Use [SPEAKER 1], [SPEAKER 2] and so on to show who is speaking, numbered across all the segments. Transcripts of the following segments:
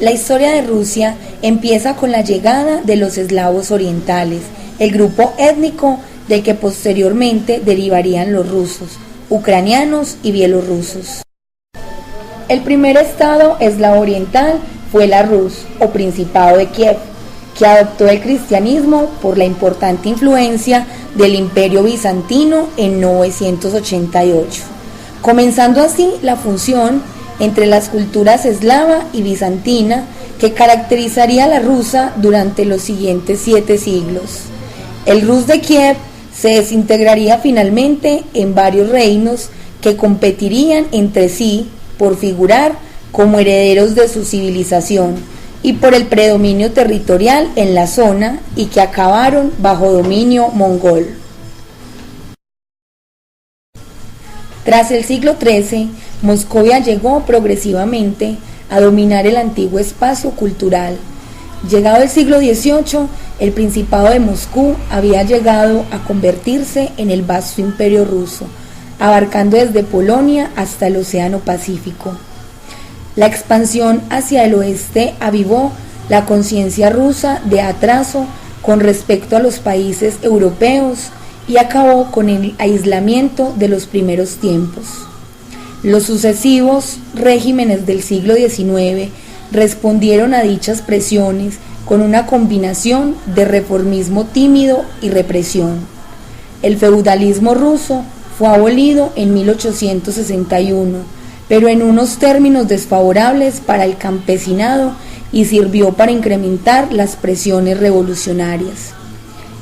[SPEAKER 1] La historia de Rusia empieza con la llegada de los eslavos orientales, el grupo étnico del que posteriormente derivarían los rusos, ucranianos y bielorrusos. El primer estado eslavo oriental fue la Rus, o Principado de Kiev, que adoptó el cristianismo por la importante influencia del Imperio Bizantino en 988, comenzando así la fusión entre las culturas eslava y bizantina que caracterizaría a la rusa durante los siguientes 7 siglos. El Rus de Kiev se desintegraría finalmente en varios reinos que competirían entre sí por figurar como herederos de su civilización y por el predominio territorial en la zona, y que acabaron bajo dominio mongol. Tras el siglo XIII, Moscovia llegó progresivamente a dominar el antiguo espacio cultural. Llegado el siglo XVIII, el Principado de Moscú había llegado a convertirse en el vasto imperio ruso, abarcando desde Polonia hasta el Océano Pacífico. La expansión hacia el oeste avivó la conciencia rusa de atraso con respecto a los países europeos y acabó con el aislamiento de los primeros tiempos. Los sucesivos regímenes del siglo XIX respondieron a dichas presiones con una combinación de reformismo tímido y represión. El feudalismo ruso fue abolido en 1861, pero en unos términos desfavorables para el campesinado, y sirvió para incrementar las presiones revolucionarias.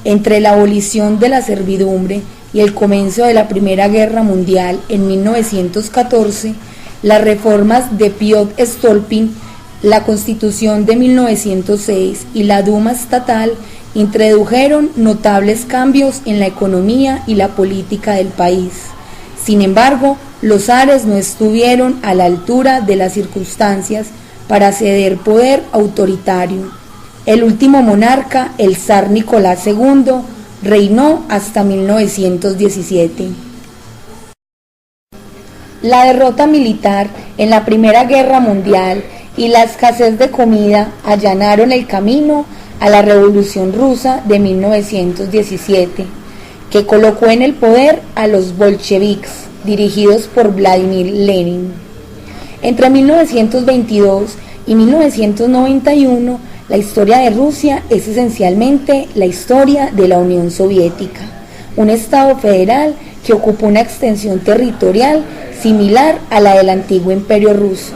[SPEAKER 1] Entre la abolición de la servidumbre y el comienzo de la Primera Guerra Mundial en 1914, las reformas de Piotr Stolpin, la Constitución de 1906 y la Duma estatal introdujeron notables cambios en la economía y la política del país. Sin embargo, los zares no estuvieron a la altura de las circunstancias para ceder poder autoritario. El último monarca, el zar Nicolás II, reinó hasta 1917. La derrota militar en la Primera Guerra Mundial y la escasez de comida allanaron el camino a la Revolución Rusa de 1917, que colocó en el poder a los bolcheviques, dirigidos por Vladimir Lenin. Entre 1922 y 1991, la historia de Rusia es esencialmente la historia de la Unión Soviética, un estado federal que ocupó una extensión territorial similar a la del antiguo Imperio Ruso.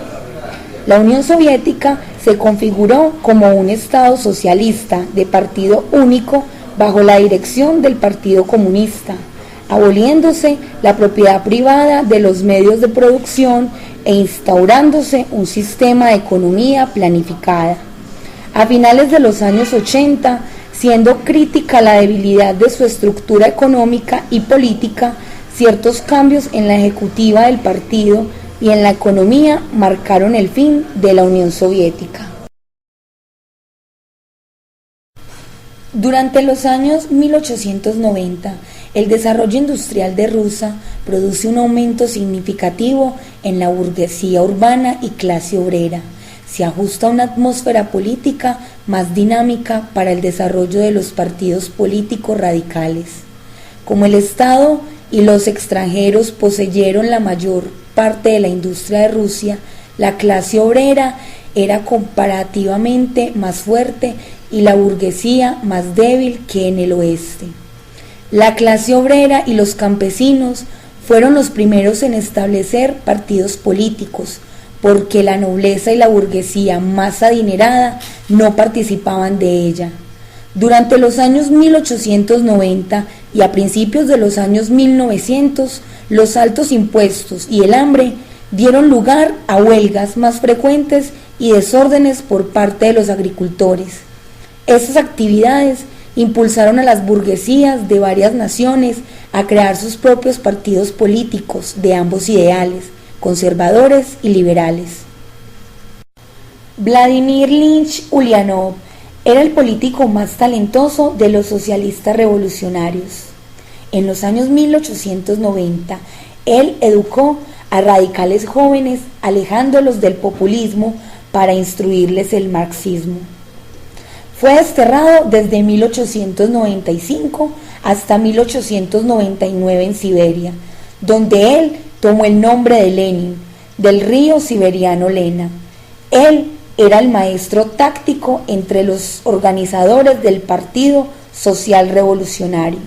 [SPEAKER 1] La Unión Soviética se configuró como un estado socialista de partido único bajo la dirección del Partido Comunista, aboliéndose la propiedad privada de los medios de producción e instaurándose un sistema de economía planificada. A finales de los años 80, siendo crítica la debilidad de su estructura económica y política, ciertos cambios en la ejecutiva del partido y en la economía marcaron el fin de la Unión Soviética. Durante los años 1890, el desarrollo industrial de Rusia produce un aumento significativo en la burguesía urbana y clase obrera. Se ajusta a una atmósfera política más dinámica para el desarrollo de los partidos políticos radicales. Como el Estado y los extranjeros poseyeron la mayor parte de la industria de Rusia, la clase obrera era comparativamente más fuerte y la burguesía más débil que en el oeste. La clase obrera y los campesinos fueron los primeros en establecer partidos políticos, porque la nobleza y la burguesía más adinerada no participaban de ella. Durante los años 1890 y a principios de los años 1900, los altos impuestos y el hambre dieron lugar a huelgas más frecuentes y desórdenes por parte de los agricultores. Estas actividades impulsaron a las burguesías de varias naciones a crear sus propios partidos políticos de ambos ideales, conservadores y liberales. Vladimir Ilich Ulyanov era el político más talentoso de los socialistas revolucionarios. En los años 1890, él educó a radicales jóvenes, alejándolos del populismo para instruirles el marxismo. Fue desterrado desde 1895 hasta 1899 en Siberia, donde él tomó el nombre de Lenin, del río siberiano Lena. Él era el maestro táctico entre los organizadores del Partido Social Revolucionario.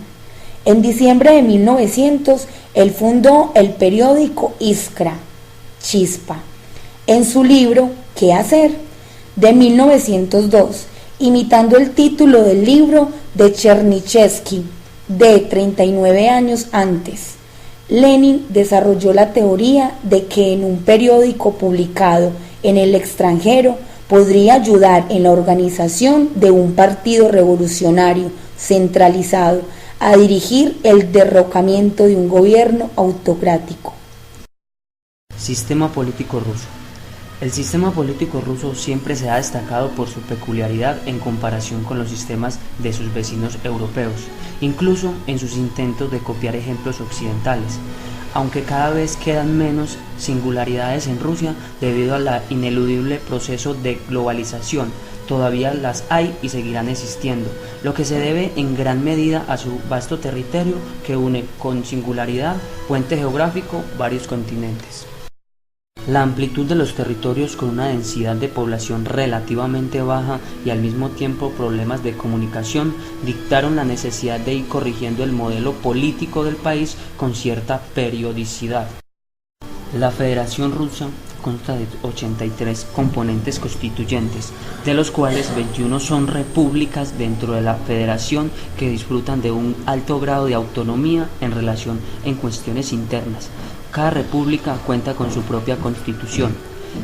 [SPEAKER 1] En diciembre de 1900, él fundó el periódico Iskra, Chispa. En su libro ¿Qué hacer?, de 1902, imitando el título del libro de Chernyshevsky, de 39 años antes, Lenin desarrolló la teoría de que en un periódico publicado en el extranjero podría ayudar en la organización de un partido revolucionario centralizado a dirigir el derrocamiento de un gobierno autocrático.
[SPEAKER 2] Sistema político ruso. El sistema político ruso siempre se ha destacado por su peculiaridad en comparación con los sistemas de sus vecinos europeos, incluso en sus intentos de copiar ejemplos occidentales, aunque cada vez quedan menos singularidades en Rusia debido al ineludible proceso de globalización. Todavía las hay y seguirán existiendo, lo que se debe en gran medida a su vasto territorio que une con singularidad, puente geográfico, varios continentes. La amplitud de los territorios con una densidad de población relativamente baja y al mismo tiempo problemas de comunicación dictaron la necesidad de ir corrigiendo el modelo político del país con cierta periodicidad. La Federación Rusa consta de 83 componentes constituyentes, de los cuales 21 son repúblicas dentro de la federación que disfrutan de un alto grado de autonomía en relación en cuestiones internas. Cada república cuenta con su propia constitución.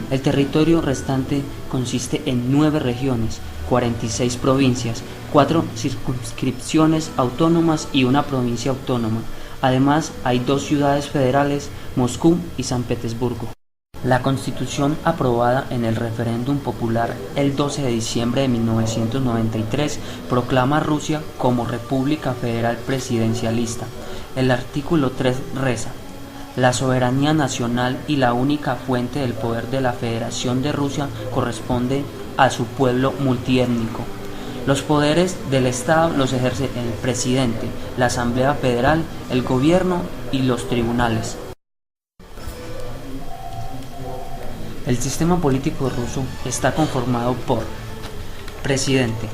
[SPEAKER 2] El territorio restante consiste en 9 regiones, 46 provincias, 4 circunscripciones autónomas y una provincia autónoma. Además, hay 2 ciudades federales, Moscú y San Petersburgo. La Constitución aprobada en el referéndum popular el 12 de diciembre de 1993 proclama a Rusia como República Federal Presidencialista. El artículo 3 reza: la soberanía nacional y la única fuente del poder de la Federación de Rusia corresponde a su pueblo multiétnico. Los poderes del Estado los ejerce el presidente, la Asamblea Federal, el gobierno y los tribunales. El sistema político ruso está conformado por presidente.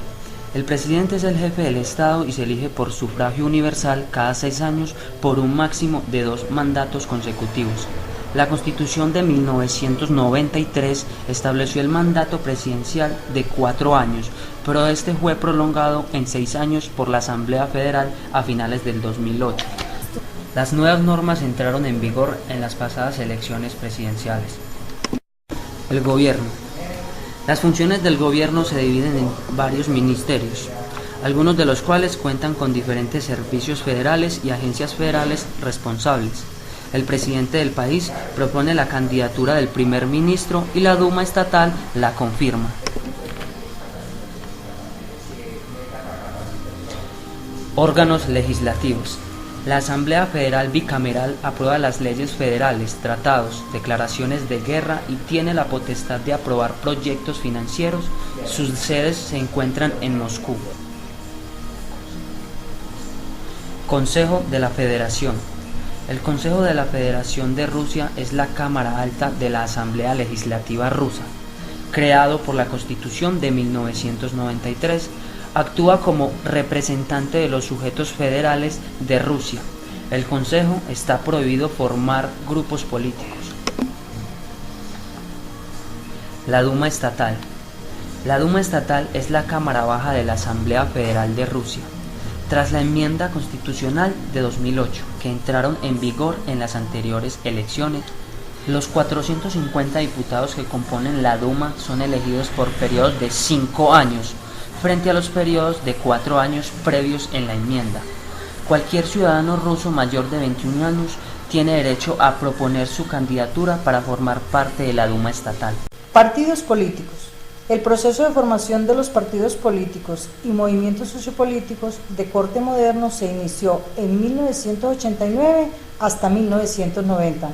[SPEAKER 2] El presidente es el jefe del Estado y se elige por sufragio universal cada 6 años por un máximo de 2 mandatos consecutivos. La Constitución de 1993 estableció el mandato presidencial de 4 años, pero este fue prolongado en 6 años por la Asamblea Federal a finales del 2008. Las nuevas normas entraron en vigor en las pasadas elecciones presidenciales. El gobierno. Las funciones del gobierno se dividen en varios ministerios, algunos de los cuales cuentan con diferentes servicios federales y agencias federales responsables. El presidente del país propone la candidatura del primer ministro y la Duma estatal la confirma. Órganos legislativos. La Asamblea Federal Bicameral aprueba las leyes federales, tratados, declaraciones de guerra y tiene la potestad de aprobar proyectos financieros. Sus sedes se encuentran en Moscú. Consejo de la Federación. El Consejo de la Federación de Rusia es la Cámara Alta de la Asamblea Legislativa Rusa. Creado por la Constitución de 1993, actúa como representante de los sujetos federales de Rusia. El Consejo está prohibido formar grupos políticos. La Duma Estatal. La Duma Estatal es la Cámara Baja de la Asamblea Federal de Rusia. Tras la enmienda constitucional de 2008, que entraron en vigor en las anteriores elecciones, los 450 diputados que componen la Duma son elegidos por periodos de 5 años, frente a los periodos de 4 años previos en la enmienda. Cualquier ciudadano ruso mayor de 21 años tiene derecho a proponer su candidatura para formar parte de la Duma estatal.
[SPEAKER 3] Partidos políticos. El proceso de formación de los partidos políticos y movimientos sociopolíticos de corte moderno se inició en 1989 hasta 1990.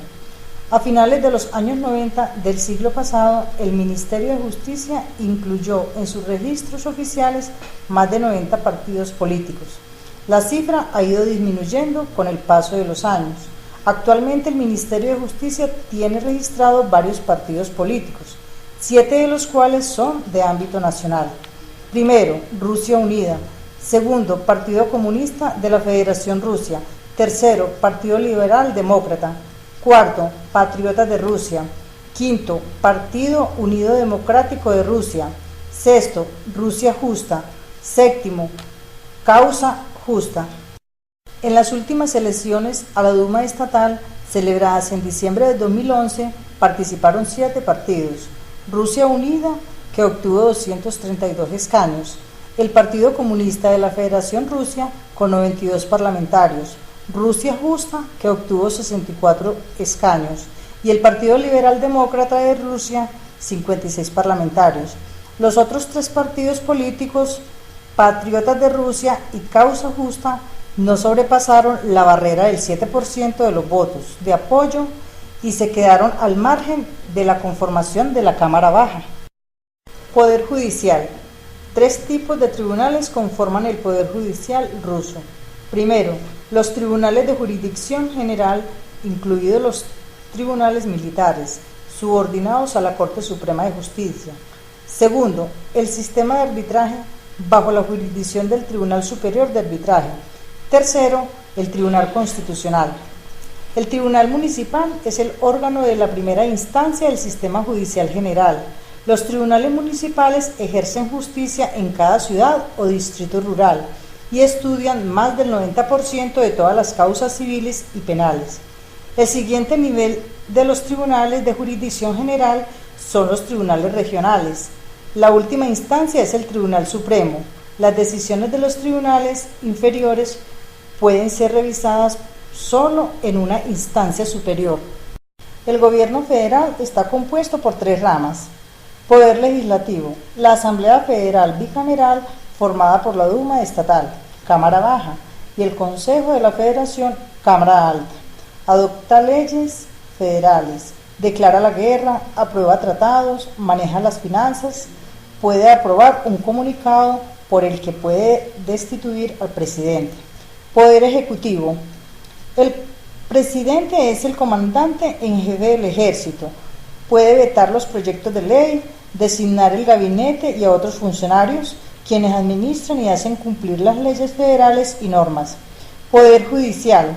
[SPEAKER 3] A finales de los años 90 del siglo pasado, el Ministerio de Justicia incluyó en sus registros oficiales más de 90 partidos políticos. La cifra ha ido disminuyendo con el paso de los años. Actualmente el Ministerio de Justicia tiene registrados varios partidos políticos, 7 de los cuales son de ámbito nacional. Primero, Rusia Unida. Segundo, Partido Comunista de la Federación Rusia. Tercero, Partido Liberal Demócrata. Cuarto, Patriotas de Rusia. Quinto, Partido Unido Democrático de Rusia. Sexto, Rusia Justa. Séptimo, Causa Justa. En las últimas elecciones a la Duma estatal, celebradas en diciembre de 2011, participaron 7 partidos. Rusia Unida, que obtuvo 232 escaños. El Partido Comunista de la Federación Rusia, con 92 parlamentarios. Rusia Justa, que obtuvo 64 escaños, y el Partido Liberal Demócrata de Rusia, 56 parlamentarios. Los otros 3 partidos políticos, Patriotas de Rusia y Causa Justa, no sobrepasaron la barrera del 7% de los votos de apoyo y se quedaron al margen de la conformación de la Cámara Baja. Poder Judicial. 3 tipos de tribunales conforman el Poder Judicial ruso. Primero, los tribunales de jurisdicción general, incluidos los tribunales militares, subordinados a la Corte Suprema de Justicia. Segundo, el sistema de arbitraje bajo la jurisdicción del Tribunal Superior de Arbitraje. Tercero, el Tribunal Constitucional. El Tribunal Municipal es el órgano de la primera instancia del sistema judicial general. Los tribunales municipales ejercen justicia en cada ciudad o distrito rural y estudian más del 90% de todas las causas civiles y penales. El siguiente nivel de los tribunales de jurisdicción general son los tribunales regionales. La última instancia es el Tribunal Supremo. Las decisiones de los tribunales inferiores pueden ser revisadas solo en una instancia superior. El gobierno federal está compuesto por 3 ramas. Poder legislativo, la Asamblea Federal Bicameral, formada por la Duma estatal, Cámara Baja, y el Consejo de la Federación, Cámara Alta. Adopta leyes federales, declara la guerra, aprueba tratados, maneja las finanzas, puede aprobar un comunicado por el que puede destituir al presidente. Poder ejecutivo. El presidente es el comandante en jefe del ejército. Puede vetar los proyectos de ley, designar el gabinete y a otros funcionarios, quienes administran y hacen cumplir las leyes federales y normas. Poder judicial.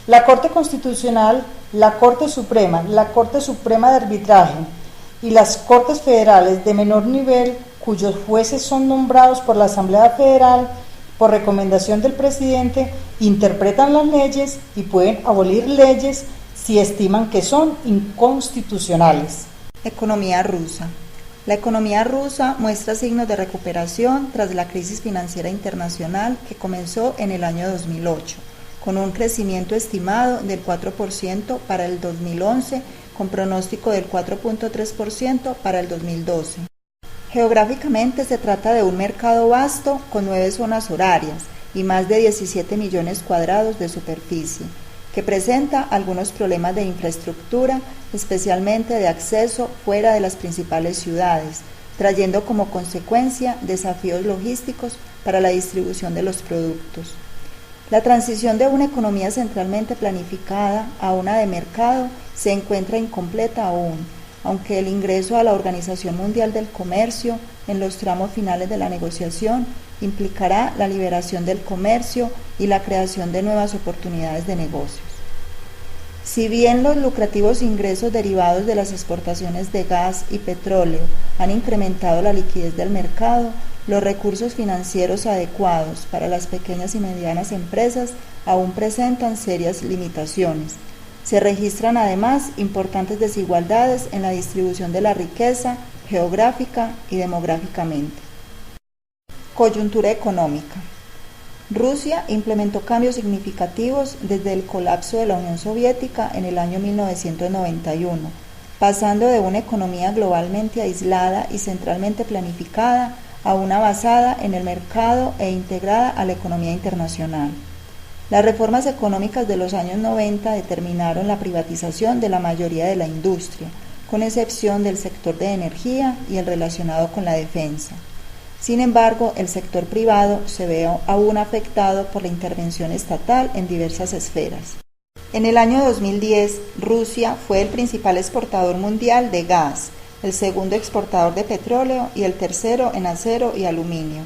[SPEAKER 3] La Corte Constitucional, la Corte Suprema de Arbitraje y las Cortes Federales de menor nivel, cuyos jueces son nombrados por la Asamblea Federal por recomendación del presidente, interpretan las leyes y pueden abolir leyes si estiman que son inconstitucionales.
[SPEAKER 4] Economía rusa. La economía rusa muestra signos de recuperación tras la crisis financiera internacional que comenzó en el año 2008, con un crecimiento estimado del 4% para el 2011, con pronóstico del 4.3% para el 2012. Geográficamente se trata de un mercado vasto con 9 zonas horarias y más de 17 millones cuadrados de superficie, que presenta algunos problemas de infraestructura, especialmente de acceso fuera de las principales ciudades, trayendo como consecuencia desafíos logísticos para la distribución de los productos. La transición de una economía centralmente planificada a una de mercado se encuentra incompleta aún, aunque el ingreso a la Organización Mundial del Comercio en los tramos finales de la negociación implicará la liberación del comercio y la creación de nuevas oportunidades de negocios. Si bien los lucrativos ingresos derivados de las exportaciones de gas y petróleo han incrementado la liquidez del mercado, los recursos financieros adecuados para las pequeñas y medianas empresas aún presentan serias limitaciones. Se registran además importantes desigualdades en la distribución de la riqueza geográfica y demográficamente. Coyuntura económica. Rusia implementó cambios significativos desde el colapso de la Unión Soviética en el año 1991, pasando de una economía globalmente aislada y centralmente planificada a una basada en el mercado e integrada a la economía internacional. Las reformas económicas de los años 90 determinaron la privatización de la mayoría de la industria, con excepción del sector de energía y el relacionado con la defensa. Sin embargo, el sector privado se ve aún afectado por la intervención estatal en diversas esferas. En el año 2010, Rusia fue el principal exportador mundial de gas, el segundo exportador de petróleo y el tercero en acero y aluminio.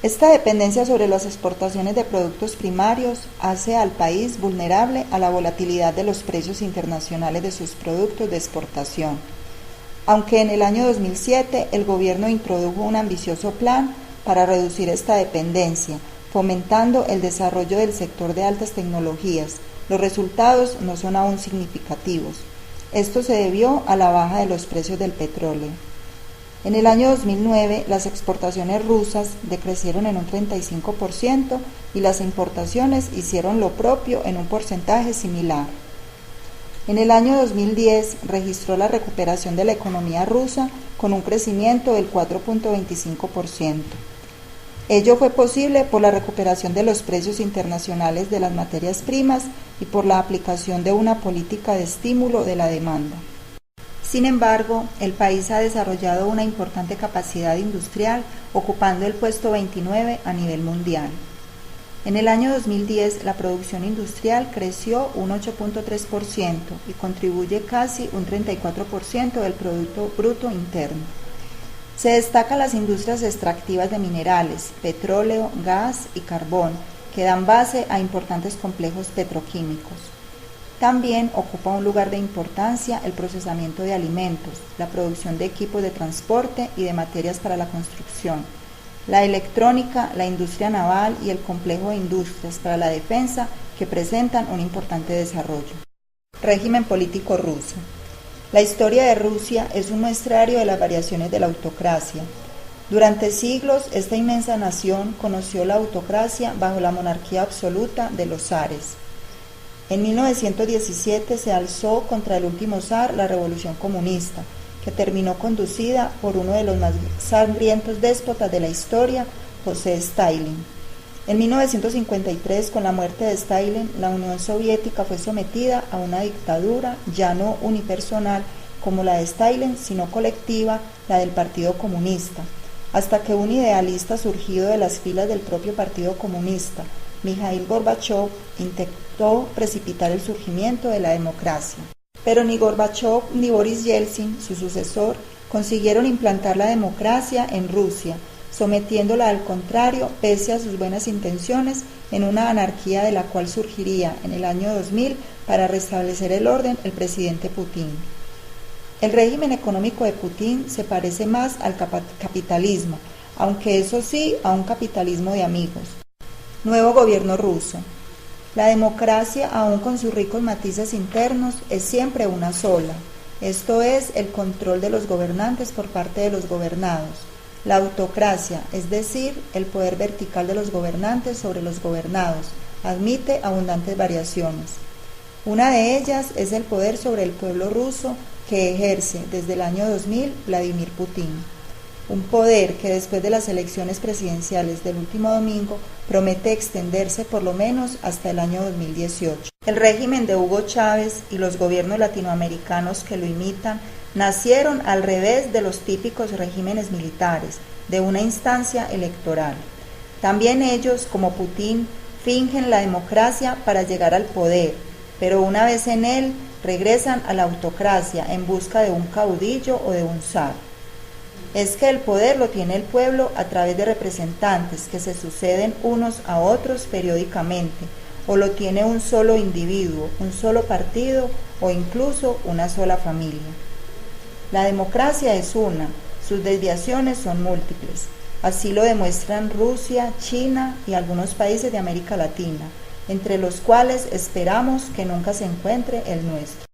[SPEAKER 4] Esta dependencia sobre las exportaciones de productos primarios hace al país vulnerable a la volatilidad de los precios internacionales de sus productos de exportación. Aunque en el año 2007 el gobierno introdujo un ambicioso plan para reducir esta dependencia, fomentando el desarrollo del sector de altas tecnologías, los resultados no son aún significativos. Esto se debió a la baja de los precios del petróleo. En el año 2009, las exportaciones rusas decrecieron en un 35% y las importaciones hicieron lo propio en un porcentaje similar. En el año 2010 registró la recuperación de la economía rusa con un crecimiento del 4.25%. Ello fue posible por la recuperación de los precios internacionales de las materias primas y por la aplicación de una política de estímulo de la demanda. Sin embargo, el país ha desarrollado una importante capacidad industrial, ocupando el puesto 29 a nivel mundial. En el año 2010, la producción industrial creció un 8.3% y contribuye casi un 34% del Producto Bruto Interno. Se destacan las industrias extractivas de minerales, petróleo, gas y carbón, que dan base a importantes complejos petroquímicos. También ocupa un lugar de importancia el procesamiento de alimentos, la producción de equipos de transporte y de materias para la construcción, la electrónica, la industria naval y el complejo de industrias para la defensa, que presentan un importante desarrollo. Régimen político ruso. La historia de Rusia es un muestrario de las variaciones de la autocracia. Durante siglos, esta inmensa nación conoció la autocracia bajo la monarquía absoluta de los zares. En 1917 se alzó contra el último zar la revolución comunista, que terminó conducida por uno de los más sangrientos déspotas de la historia, José Stalin. En 1953, con la muerte de Stalin, la Unión Soviética fue sometida a una dictadura ya no unipersonal como la de Stalin, sino colectiva, la del Partido Comunista, hasta que un idealista surgido de las filas del propio Partido Comunista, Mikhail Gorbachev, intentó precipitar el surgimiento de la democracia. Pero ni Gorbachev ni Boris Yeltsin, su sucesor, consiguieron implantar la democracia en Rusia, sometiéndola al contrario, pese a sus buenas intenciones, en una anarquía de la cual surgiría en el año 2000 para restablecer el orden el presidente Putin. El régimen económico de Putin se parece más al capitalismo, aunque eso sí, a un capitalismo de amigos. Nuevo gobierno ruso. La democracia, aun con sus ricos matices internos, es siempre una sola. Esto es el control de los gobernantes por parte de los gobernados. La autocracia, es decir, el poder vertical de los gobernantes sobre los gobernados, admite abundantes variaciones. Una de ellas es el poder sobre el pueblo ruso que ejerce desde el año 2000 Vladimir Putin. Un poder que después de las elecciones presidenciales del último domingo promete extenderse por lo menos hasta el año 2018. El régimen de Hugo Chávez y los gobiernos latinoamericanos que lo imitan nacieron al revés de los típicos regímenes militares, de una instancia electoral. También ellos, como Putin, fingen la democracia para llegar al poder, pero una vez en él, regresan a la autocracia en busca de un caudillo o de un zar. Es que el poder lo tiene el pueblo a través de representantes que se suceden unos a otros periódicamente, o lo tiene un solo individuo, un solo partido o incluso una sola familia. La democracia es una, sus desviaciones son múltiples. Así lo demuestran Rusia, China y algunos países de América Latina, entre los cuales esperamos que nunca se encuentre el nuestro.